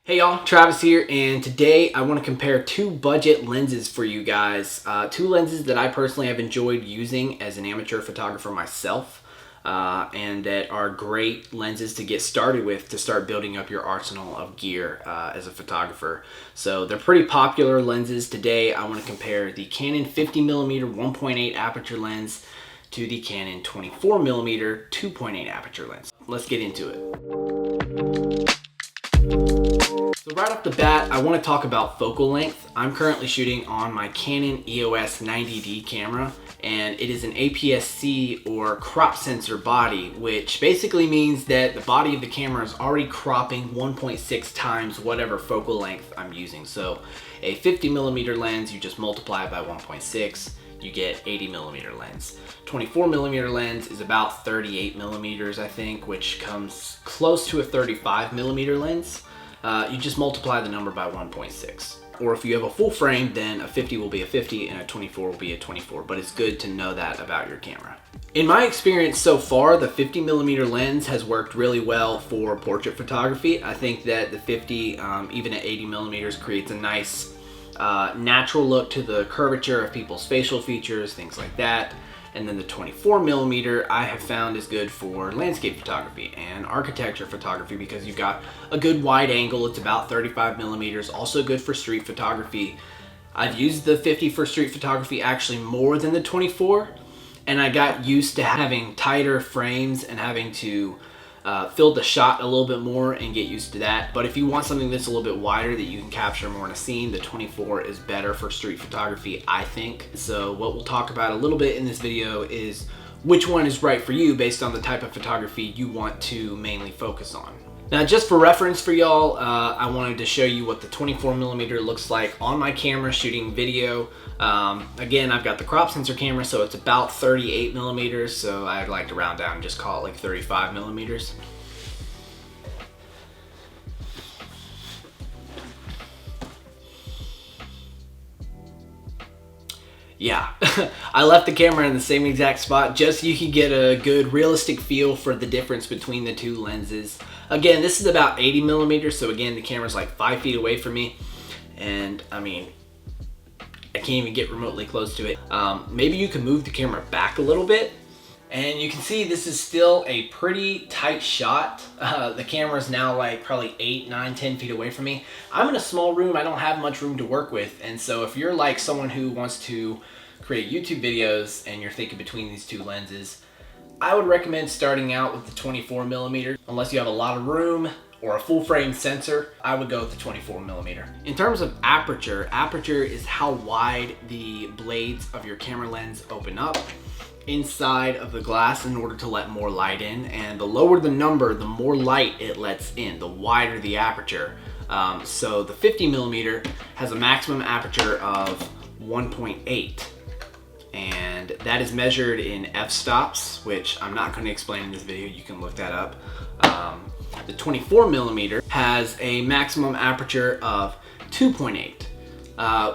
Hey y'all, Travis here, and today I want to compare two budget lenses for you guys. Two lenses that I personally have enjoyed using as an amateur photographer myself, and that are great lenses to get started with to start building up your arsenal of gear as a photographer. So they're pretty popular lenses. Today I want to compare the Canon 50mm 1.8 aperture lens to the Canon 24mm 2.8 aperture lens. Let's get into it. So right off the bat, I want to talk about focal length. I'm currently shooting on my Canon EOS 90D camera, and it is an APS-C or crop sensor body, which basically means that the body of the camera is already cropping 1.6 times whatever focal length I'm using. So a 50mm lens, you just multiply it by 1.6, you get 80mm lens. 24mm lens is about 38mm, I think, which comes close to a 35mm lens. You just multiply the number by 1.6. Or if you have a full frame, then a 50 will be a 50 and a 24 will be a 24, but it's good to know that about your camera. In my experience so far, the 50mm lens has worked really well for portrait photography. I think that the 50, even at 80mm, creates a nice natural look to the curvature of people's facial features, things like that. And then the 24mm I have found is good for landscape photography and architecture photography because you've got a good wide angle. It's about 35mm, also good for street photography. I've used the 50 for street photography actually more than the 24, and I got used to having tighter frames and having to fill the shot a little bit more and get used to that. But if you want something that's a little bit wider that you can capture more in a scene, the 24 is better for street photography, I think. So what we'll talk about a little bit in this video is which one is right for you based on the type of photography you want to mainly focus on. Now, just for reference for y'all, I wanted to show you what the 24mm looks like on my camera shooting video. Again, I've got the crop sensor camera, so it's about 38mm, so I'd like to round down and just call it like 35mm. Yeah, I left the camera in the same exact spot just so you can get a good realistic feel for the difference between the two lenses. Again, this is about 80mm, so again, the camera's like 5 feet away from me. And I mean, I can't even get remotely close to it. Maybe you can move the camera back a little bit. And you can see this is still a pretty tight shot. The camera is now like probably 8, 9, 10 feet away from me. I'm in a small room. I don't have much room to work with. And so if you're like someone who wants to create YouTube videos and you're thinking between these two lenses, I would recommend starting out with the 24mm. Unless you have a lot of room or a full frame sensor, I would go with the 24mm. In terms of aperture, aperture is how wide the blades of your camera lens open up inside of the glass in order to let more light in, and the lower the number, the more light it lets in, the wider the aperture. So the 50mm has a maximum aperture of 1.8, and that is measured in f-stops, which I'm not going to explain in this video. You can look that up. The 24mm has a maximum aperture of 2.8.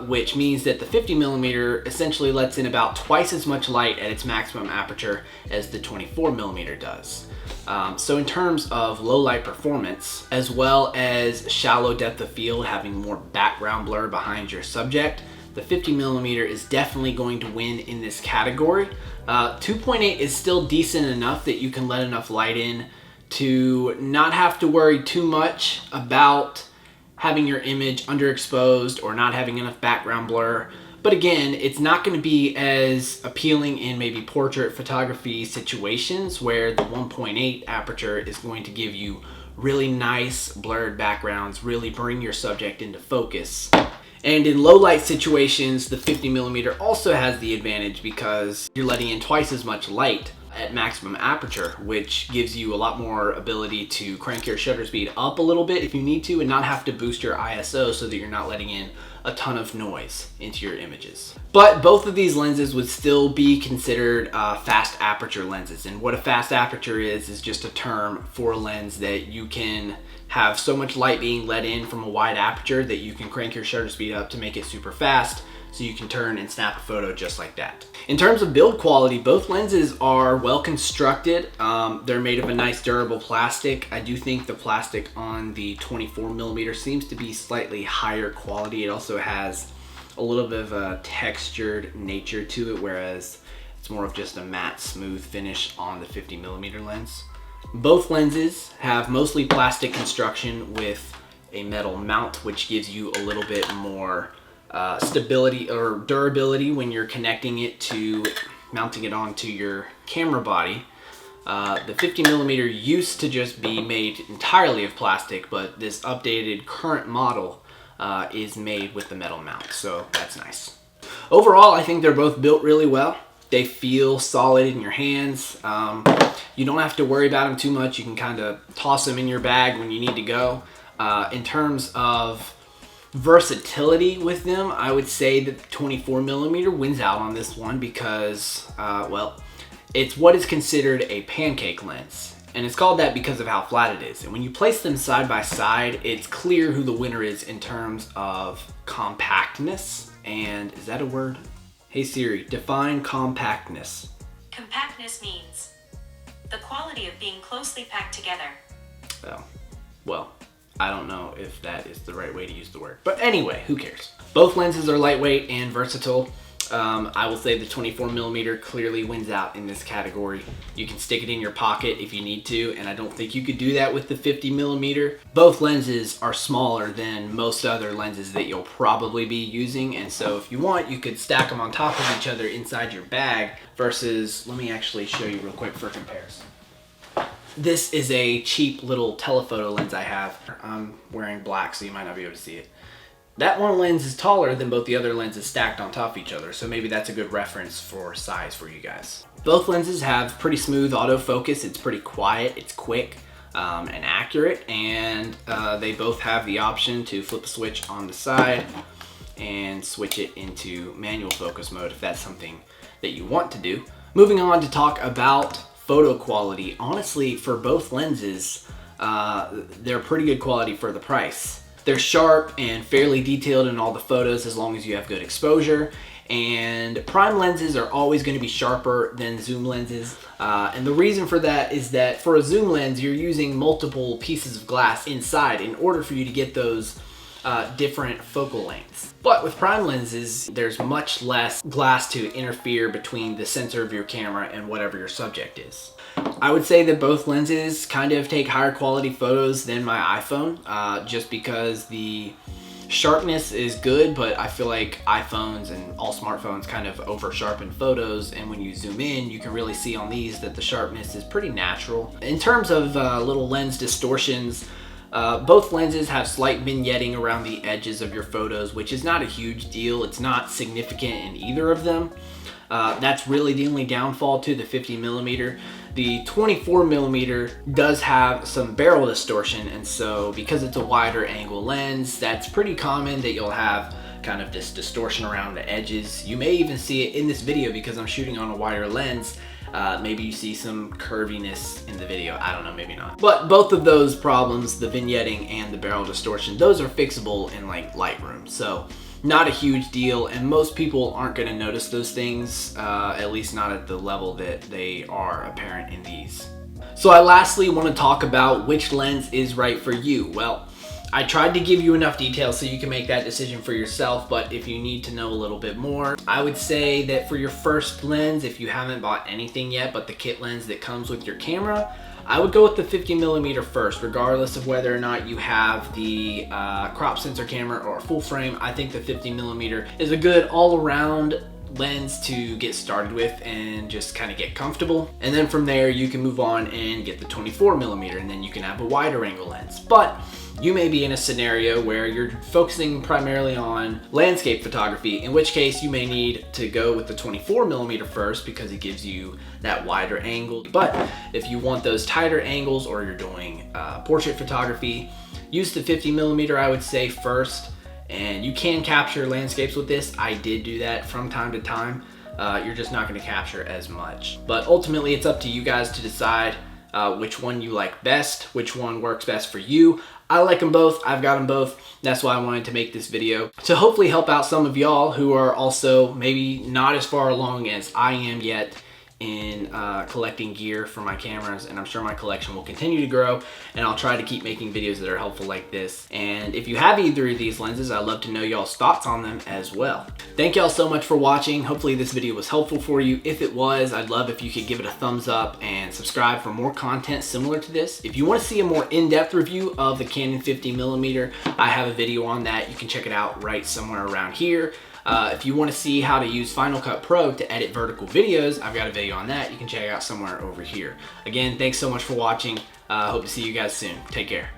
Which means that the 50mm essentially lets in about twice as much light at its maximum aperture as the 24mm does. So in terms of low light performance, as well as shallow depth of field, having more background blur behind your subject, the 50mm is definitely going to win in this category. 2.8 is still decent enough that you can let enough light in to not have to worry too much about having your image underexposed or not having enough background blur. But again, it's not going to be as appealing in maybe portrait photography situations where the 1.8 aperture is going to give you really nice blurred backgrounds, really bring your subject into focus. And in low light situations, the 50mm also has the advantage because you're letting in twice as much light at maximum aperture, which gives you a lot more ability to crank your shutter speed up a little bit if you need to and not have to boost your ISO so that you're not letting in a ton of noise into your images. But both of these lenses would still be considered fast aperture lenses, and what a fast aperture is just a term for a lens that you can have so much light being let in from a wide aperture that you can crank your shutter speed up to make it super fast so you can turn and snap a photo just like that. In terms of build quality, both lenses are well constructed. They're made of a nice durable plastic. I do think the plastic on the 24mm seems to be slightly higher quality. It also has a little bit of a textured nature to it, whereas it's more of just a matte smooth finish on the 50mm lens. Both lenses have mostly plastic construction with a metal mount, which gives you a little bit more stability or durability when you're connecting it to mounting it onto your camera body. The 50mm used to just be made entirely of plastic, but this updated current model is made with the metal mount, so that's nice. Overall, I think they're both built really well. They feel solid in your hands. You don't have to worry about them too much. You can kind of toss them in your bag when you need to go. In terms of versatility with them, I would say that the 24mm wins out on this one because, well, it's what is considered a pancake lens. And it's called that because of how flat it is. And when you place them side by side, it's clear who the winner is in terms of compactness. And is that a word? Hey Siri, define compactness. Compactness means the quality of being closely packed together. Oh, well, I don't know if that is the right way to use the word. But anyway, who cares? Both lenses are lightweight and versatile. I will say the 24mm clearly wins out in this category. You can stick it in your pocket if you need to, and I don't think you could do that with the 50mm. Both lenses are smaller than most other lenses that you'll probably be using, and so if you want, you could stack them on top of each other inside your bag versus, let me actually show you real quick for comparison. This is a cheap little telephoto lens I have. I'm wearing black, so you might not be able to see it. That one lens is taller than both the other lenses stacked on top of each other, so maybe that's a good reference for size for you guys. Both lenses have pretty smooth autofocus. It's pretty quiet, it's quick and accurate, and they both have the option to flip a switch on the side and switch it into manual focus mode if that's something that you want to do. Moving on to talk about photo quality. Honestly, for both lenses, they're pretty good quality for the price. They're sharp and fairly detailed in all the photos as long as you have good exposure. And prime lenses are always going to be sharper than zoom lenses. And the reason for that is that for a zoom lens, you're using multiple pieces of glass inside in order for you to get those different focal lengths. But with prime lenses, there's much less glass to interfere between the sensor of your camera and whatever your subject is. I would say that both lenses kind of take higher quality photos than my iPhone, just because the sharpness is good, but I feel like iPhones and all smartphones kind of over sharpen photos, and when you zoom in, you can really see on these that the sharpness is pretty natural. In terms of little lens distortions, both lenses have slight vignetting around the edges of your photos, which is not a huge deal. It's not significant in either of them. That's really the only downfall to the 50mm. The 24mm does have some barrel distortion, and so because it's a wider angle lens, that's pretty common that you'll have kind of this distortion around the edges. You may even see it in this video because I'm shooting on a wider lens. Maybe you see some curviness in the video. I don't know, maybe not. But both of those problems, the vignetting and the barrel distortion, those are fixable in like Lightroom. So not a huge deal, and most people aren't going to notice those things, at least not at the level that they are apparent in these. So I lastly want to talk about which lens is right for you. Well, I tried to give you enough detail so you can make that decision for yourself, but if you need to know a little bit more, I would say that for your first lens, if you haven't bought anything yet but the kit lens that comes with your camera, I would go with the 50mm first, regardless of whether or not you have the crop sensor camera or a full frame. I think the 50mm is a good all-around lens to get started with and just kind of get comfortable. And then from there, you can move on and get the 24mm, and then you can have a wider angle lens. But you may be in a scenario where you're focusing primarily on landscape photography, in which case you may need to go with the 24mm first because it gives you that wider angle. But if you want those tighter angles or you're doing portrait photography, use the 50mm, I would say, first. And you can capture landscapes with this. I did do that from time to time. You're just not going to capture as much. But ultimately, it's up to you guys to decide which one you like best, which one works best for you. I like them both. I've got them both. That's why I wanted to make this video, to hopefully help out some of y'all who are also maybe not as far along as I am yet in collecting gear for my cameras, and I'm sure my collection will continue to grow, and I'll try to keep making videos that are helpful like this. And if you have either of these lenses, I'd love to know y'all's thoughts on them as well. Thank y'all so much for watching. Hopefully this video was helpful for you. If it was, I'd love if you could give it a thumbs up and subscribe for more content similar to this. If you want to see a more in-depth review of the Canon 50mm, I have a video on that. You can check it out right somewhere around here. If you want to see how to use Final Cut Pro to edit vertical videos, I've got a video on that. You can check it out somewhere over here. Again, thanks so much for watching. Hope to see you guys soon. Take care.